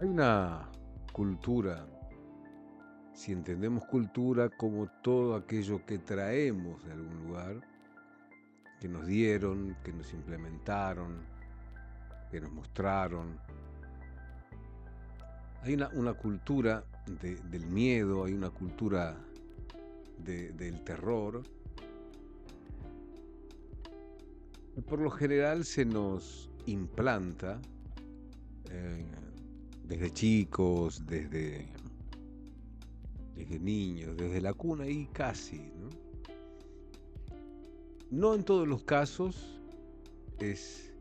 Hay una cultura, si entendemos cultura como todo aquello que traemos de algún lugar, que nos dieron, que nos implementaron, que nos mostraron. Hay una cultura del miedo, hay una cultura del terror, que por lo general se nos implanta eh, desde chicos, desde niños, desde la cuna y casi, ¿no? No en todos los casos es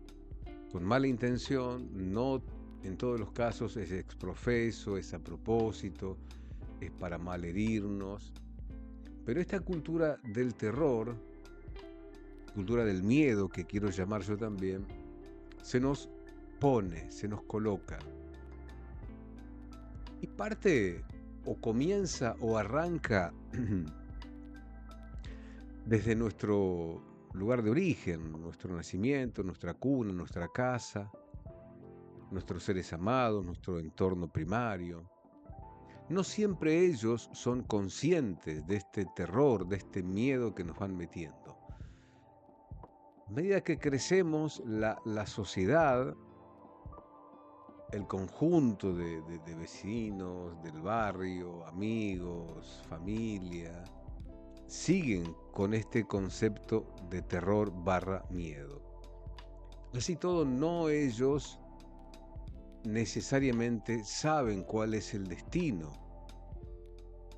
con mala intención, no en todos los casos es exprofeso, es a propósito, es para malherirnos, pero esta cultura del terror, cultura del miedo que quiero llamar yo también, se nos pone, se nos coloca. Y parte o comienza o arranca desde nuestro lugar de origen, nuestro nacimiento, nuestra cuna, nuestra casa, nuestros seres amados, nuestro entorno primario. No siempre ellos son conscientes de este terror, de este miedo que nos van metiendo. A medida que crecemos, la sociedad, el conjunto de vecinos, del barrio, amigos, familia, siguen con este concepto de terror barra miedo. Así todo, no ellos necesariamente saben cuál es el destino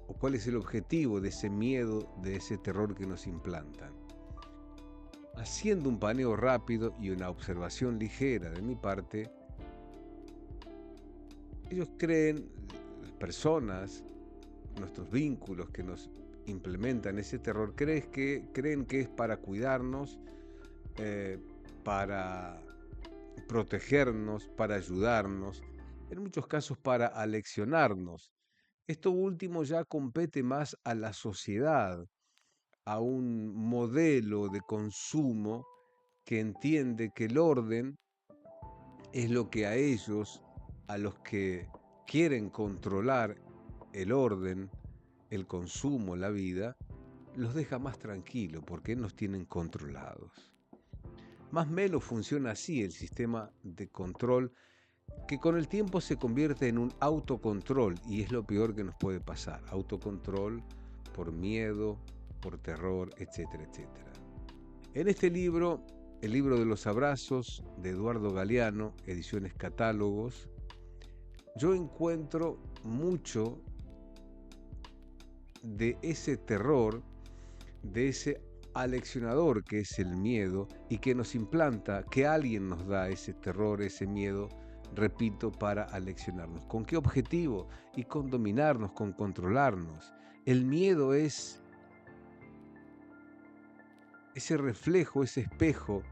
o cuál es el objetivo de ese miedo, de ese terror que nos implantan. Haciendo un paneo rápido y una observación ligera de mi parte, ellos creen, las personas, nuestros vínculos que nos implementan ese terror, creen que es para cuidarnos, para protegernos, para ayudarnos, en muchos casos para aleccionarnos. Esto último ya compete más a la sociedad, a un modelo de consumo que entiende que el orden es lo que a ellos, a los que quieren controlar el orden, el consumo, la vida, los deja más tranquilos porque nos tienen controlados. Más o menos funciona así el sistema de control que con el tiempo se convierte en un autocontrol y es lo peor que nos puede pasar. Autocontrol por miedo, por terror, etcétera, etcétera. En este libro, el libro de los abrazos de Eduardo Galeano, Ediciones Catálogos, yo encuentro mucho de ese terror, de ese aleccionador que es el miedo y que nos implanta, que alguien nos da ese terror, ese miedo, repito, para aleccionarnos. ¿Con qué objetivo? Y con dominarnos, con controlarnos. El miedo es ese reflejo, ese espejo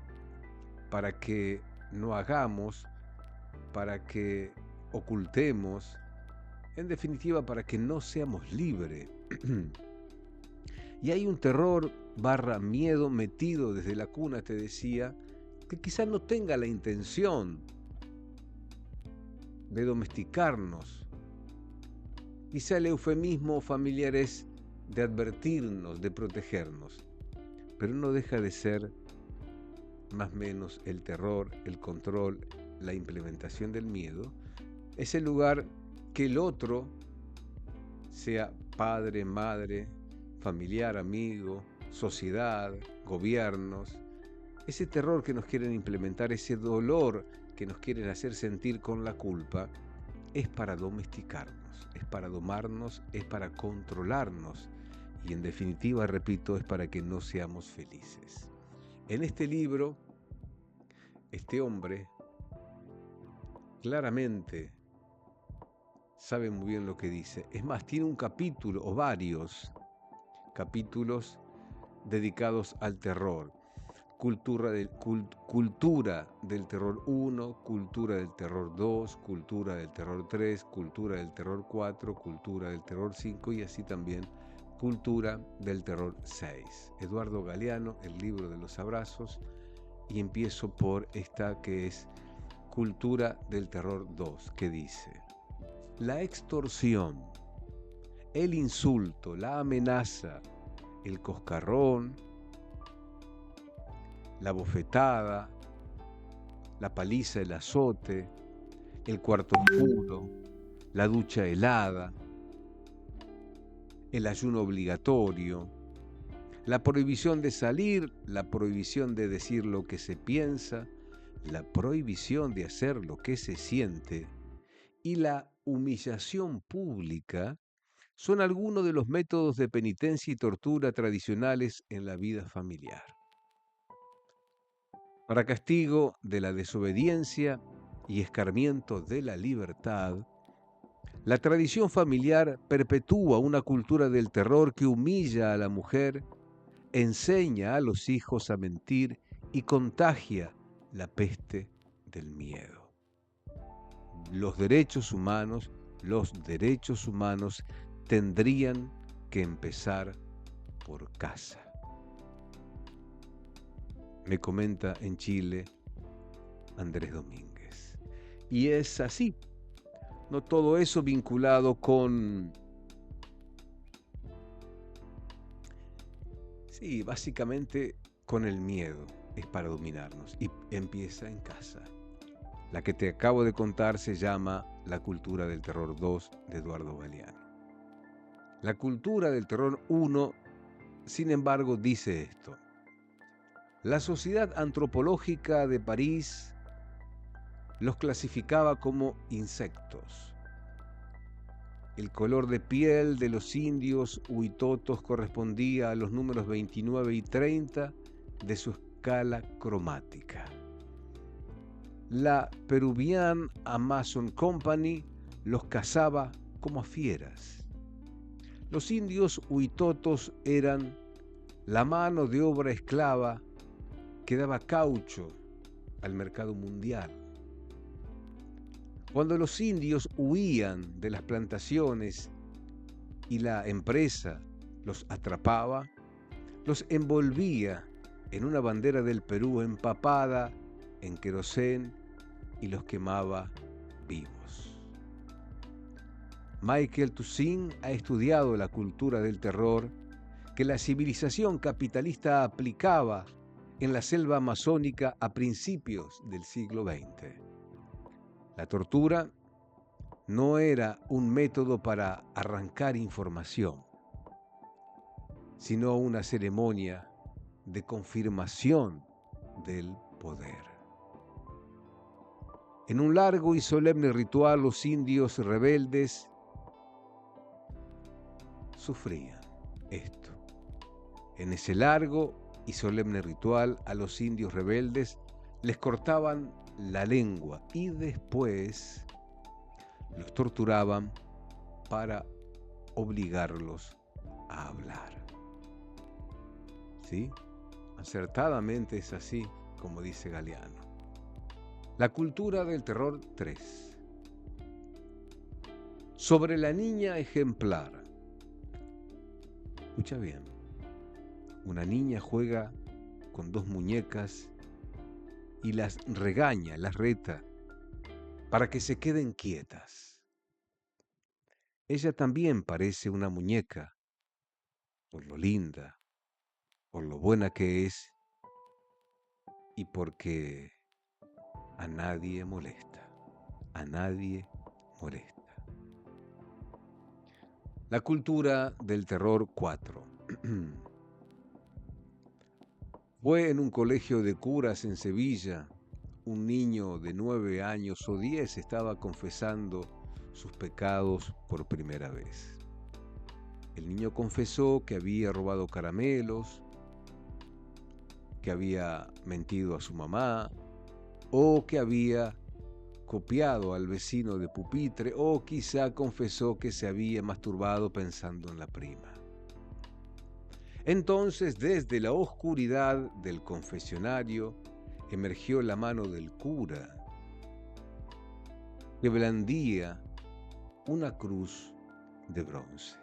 para que no hagamos, para que ocultemos, en definitiva, para que no seamos libres. Y hay un terror barra miedo metido desde la cuna, te decía, que quizás no tenga la intención de domesticarnos. Quizá el eufemismo familiar es de advertirnos, de protegernos, pero no deja de ser más o menos el terror, el control, la implementación del miedo, es el lugar que el otro, sea padre, madre, familiar, amigo, sociedad, gobiernos, ese terror que nos quieren implementar, ese dolor que nos quieren hacer sentir con la culpa, es para domesticarnos, es para domarnos, es para controlarnos y en definitiva, repito, es para que no seamos felices. En este libro, este hombre claramente sabe muy bien lo que dice. Es más, tiene un capítulo o varios capítulos dedicados al terror. Cultura del terror 1, cultura del terror 2, cultura del terror 3, cultura del terror 4, cultura del terror 5 y así también cultura del terror 6. Eduardo Galeano, el libro de los abrazos, y empiezo por esta que es cultura del terror 2, que dice: La extorsión, el insulto, la amenaza, el coscarrón, la bofetada, la paliza, el azote, el cuarto oscuro, la ducha helada, el ayuno obligatorio, la prohibición de salir, la prohibición de decir lo que se piensa, la prohibición de hacer lo que se siente y la humillación pública son algunos de los métodos de penitencia y tortura tradicionales en la vida familiar. Para castigo de la desobediencia y escarmiento de la libertad, la tradición familiar perpetúa una cultura del terror que humilla a la mujer, enseña a los hijos a mentir y contagia la peste del miedo. Los derechos humanos tendrían que empezar por casa. Me comenta en Chile Andrés Domínguez. Y es así, no todo eso vinculado con, sí, básicamente con el miedo, es para dominarnos y empieza en casa. La que te acabo de contar se llama La cultura del terror 2 de Eduardo Galeano. La cultura del terror 1, sin embargo, dice esto. La Sociedad Antropológica de París los clasificaba como insectos. El color de piel de los indios huitotos correspondía a los números 29 y 30 de su escala cromática. La Peruvian Amazon Company los cazaba como a fieras. Los indios huitotos eran la mano de obra esclava que daba caucho al mercado mundial. Cuando los indios huían de las plantaciones y la empresa los atrapaba, los envolvía en una bandera del Perú empapada en querosén y los quemaba vivos. Michael Toussaint ha estudiado la cultura del terror que la civilización capitalista aplicaba en la selva amazónica a principios del siglo XX. La tortura no era un método para arrancar información, sino una ceremonia de confirmación del poder. En un largo y solemne ritual, los indios rebeldes sufrían esto. En ese largo y solemne ritual, a los indios rebeldes les cortaban la lengua y después los torturaban para obligarlos a hablar. ¿Sí? Acertadamente es así, como dice Galeano. La cultura del terror 3. Sobre la niña ejemplar. Escucha bien. Una niña juega con dos muñecas y las regaña, las reta, para que se queden quietas. Ella también parece una muñeca, por lo linda, por lo buena que es y porque a nadie molesta, a nadie molesta. La cultura del terror 4. Fue en un colegio de curas en Sevilla. Un niño de 9 años o 10 estaba confesando sus pecados por primera vez. El niño confesó que había robado caramelos, que había mentido a su mamá, o que había copiado al vecino de pupitre, o quizá confesó que se había masturbado pensando en la prima. Entonces, desde la oscuridad del confesionario, emergió la mano del cura, que blandía una cruz de bronce.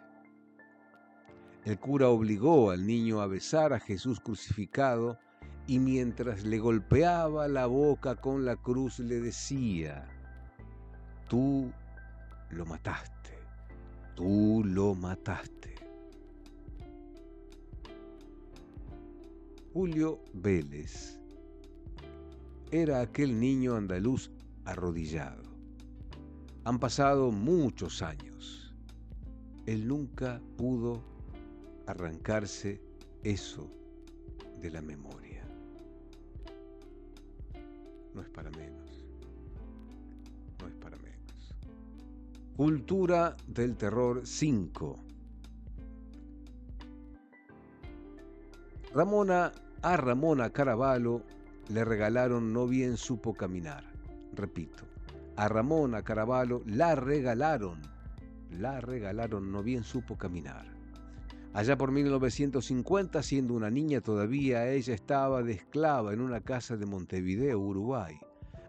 El cura obligó al niño a besar a Jesús crucificado y mientras le golpeaba la boca con la cruz le decía: tú lo mataste. Tú lo mataste. Julio Vélez era aquel niño andaluz arrodillado. Han pasado muchos años. Él nunca pudo arrancarse eso de la memoria. No es para menos. No es para menos. Cultura del terror 5. A Ramona Caravallo le regalaron No bien supo caminar. Repito, a Ramona Caravallo la regalaron No bien supo caminar. Allá por 1950, siendo una niña todavía, ella estaba de esclava en una casa de Montevideo, Uruguay.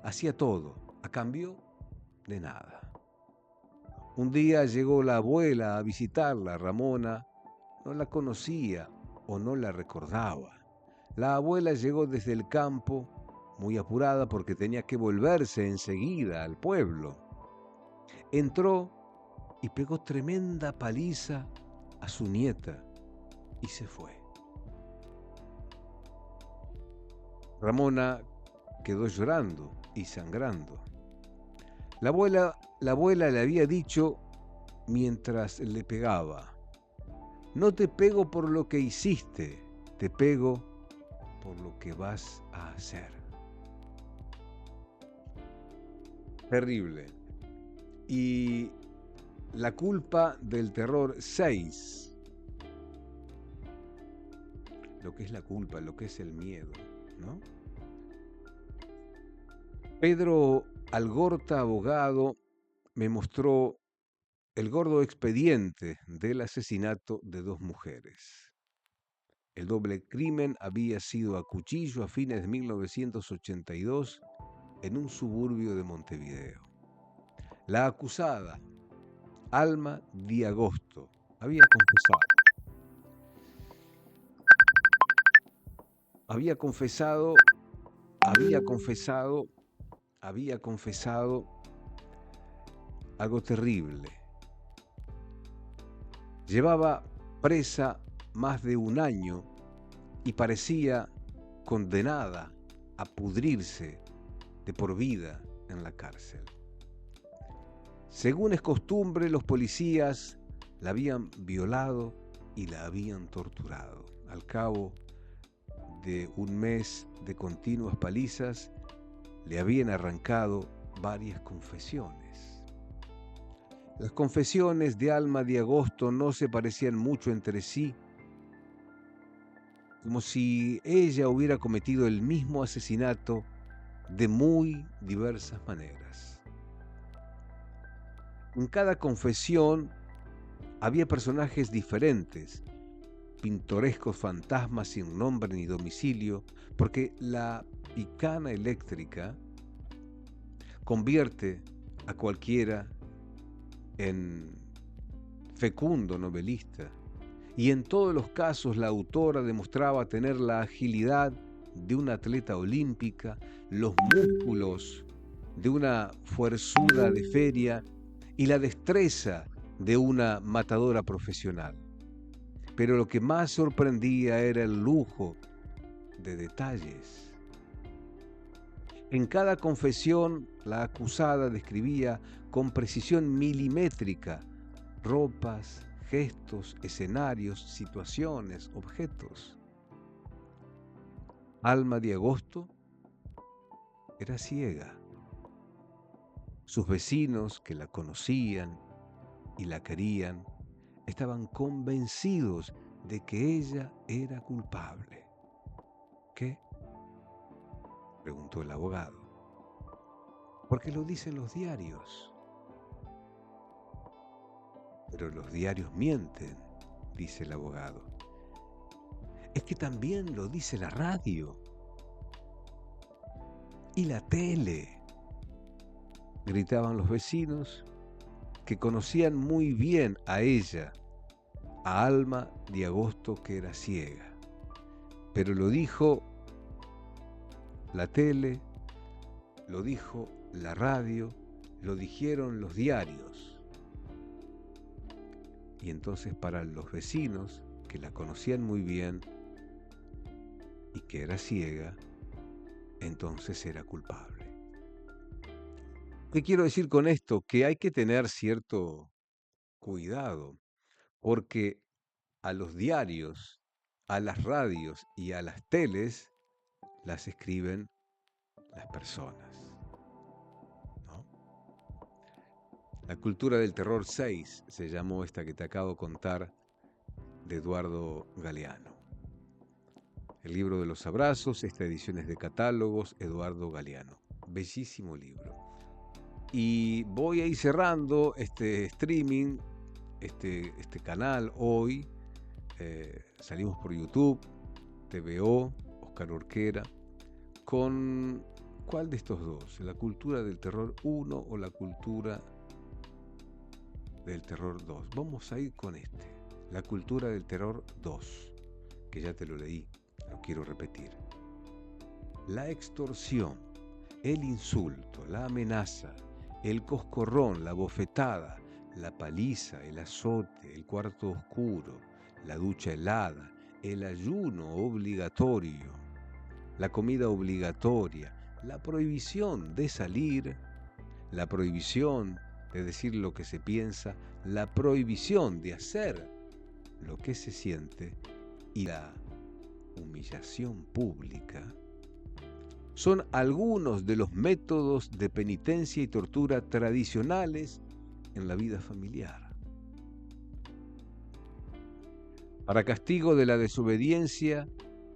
Hacía todo, a cambio de nada. Un día llegó la abuela a visitarla. Ramona no la conocía o no la recordaba. La abuela llegó desde el campo, muy apurada porque tenía que volverse enseguida al pueblo. Entró y pegó tremenda paliza a su nieta y se fue. Ramona quedó llorando y sangrando. La abuela le había dicho mientras le pegaba: no te pego por lo que hiciste, te pego por lo que vas a hacer. Terrible. Y la culpa del terror 6. Lo que es la culpa, lo que es el miedo, ¿no? Pedro Algorta, abogado, me mostró el gordo expediente del asesinato de 2 mujeres. El doble crimen había sido a cuchillo a fines de 1982 en un suburbio de Montevideo. La acusada, Alma Di Agosto, había confesado algo terrible. Llevaba presa más de un año y parecía condenada a pudrirse de por vida en la cárcel. Según es costumbre, los policías la habían violado y la habían torturado. Al cabo de un mes de continuas palizas, le habían arrancado varias confesiones. Las confesiones de Alma Di Agosto no se parecían mucho entre sí, como si ella hubiera cometido el mismo asesinato de muy diversas maneras. En cada confesión había personajes diferentes, pintorescos fantasmas sin nombre ni domicilio, porque la picana eléctrica convierte a cualquiera en fecundo novelista, y en todos los casos la autora demostraba tener la agilidad de una atleta olímpica, los músculos de una fuerzuda de feria y la destreza de una matadora profesional. Pero lo que más sorprendía era el lujo de detalles. En cada confesión, la acusada describía con precisión milimétrica ropas, gestos, escenarios, situaciones, objetos. Alma Di Agosto era ciega. Sus vecinos, que la conocían y la querían, estaban convencidos de que ella era culpable. ¿Qué?, preguntó el abogado. Porque lo dicen los diarios. Pero los diarios mienten, dice el abogado. Es que también lo dice la radio y la tele, gritaban los vecinos, que conocían muy bien a ella, a Alma Di Agosto, que era ciega. Pero lo dijo la tele, lo dijo la radio, lo dijeron los diarios. Y entonces para los vecinos, que la conocían muy bien y que era ciega, entonces era culpable. ¿Qué quiero decir con esto? Que hay que tener cierto cuidado, porque a los diarios, a las radios y a las teles las escriben las personas, ¿no? La cultura del terror 6 se llamó esta que te acabo de contar, de Eduardo Galeano. El libro de los abrazos, esta edición es de catálogos, Eduardo Galeano. Bellísimo libro. Y voy a ir cerrando este streaming, este canal hoy. Salimos por YouTube, TVO, Oscar Urquera, con ¿cuál de estos dos? ¿La cultura del terror 1 o la cultura del terror 2? Vamos a ir con la cultura del terror 2, que ya te lo leí, lo quiero repetir. La extorsión, el insulto, la amenaza, el coscorrón, la bofetada, la paliza, el azote, el cuarto oscuro, la ducha helada, el ayuno obligatorio, la comida obligatoria, la prohibición de salir, la prohibición de decir lo que se piensa, la prohibición de hacer lo que se siente y la humillación pública son algunos de los métodos de penitencia y tortura tradicionales en la vida familiar. Para castigo de la desobediencia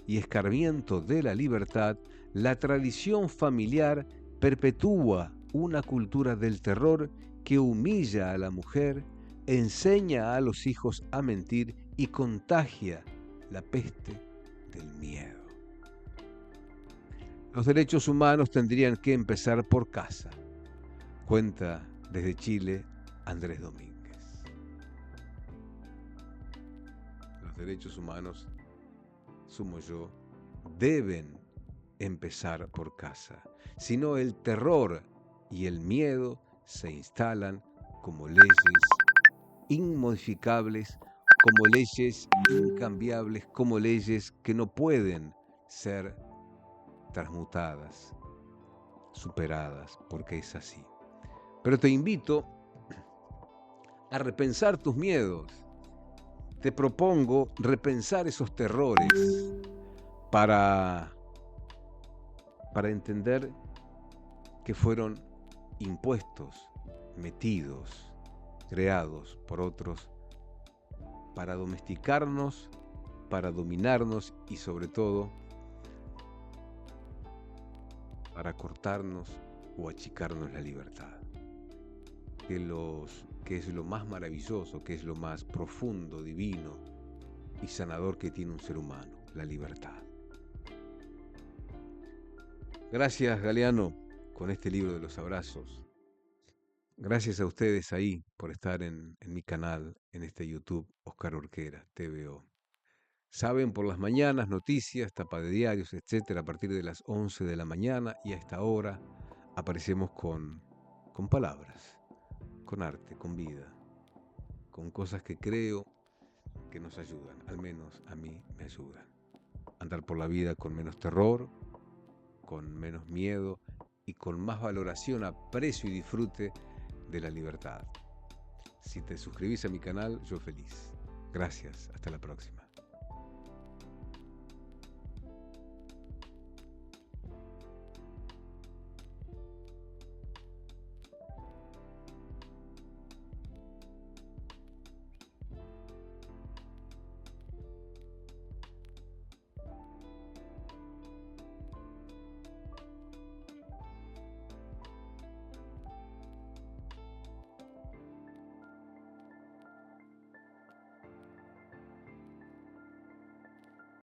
y escarmiento de la libertad, la tradición familiar perpetúa una cultura del terror que humilla a la mujer, enseña a los hijos a mentir y contagia la peste del miedo. Los derechos humanos tendrían que empezar por casa, cuenta desde Chile Andrés Domínguez. Los derechos humanos, sumo yo, deben empezar por casa. Si no, el terror y el miedo se instalan como leyes inmodificables, como leyes incambiables, como leyes que no pueden ser transmutadas, superadas, porque es así. Pero te invito a repensar tus miedos. Te propongo repensar esos terrores para entender que fueron impuestos, metidos, creados por otros para domesticarnos, para dominarnos y sobre todo para cortarnos o achicarnos la libertad. Que es lo más maravilloso, que es lo más profundo, divino y sanador que tiene un ser humano, la libertad. Gracias, Galeano, con este libro de los abrazos. Gracias a ustedes ahí por estar en mi canal, en este YouTube, Oscar Urquera, TVO. Saben, por las mañanas, noticias, tapa de diarios, etcétera, a partir de las 11 de la mañana y a esta hora aparecemos con palabras, con arte, con vida, con cosas que creo que nos ayudan, al menos a mí me ayudan. Andar por la vida con menos terror, con menos miedo y con más valoración, aprecio y disfrute de la libertad. Si te suscribís a mi canal, yo feliz. Gracias, hasta la próxima.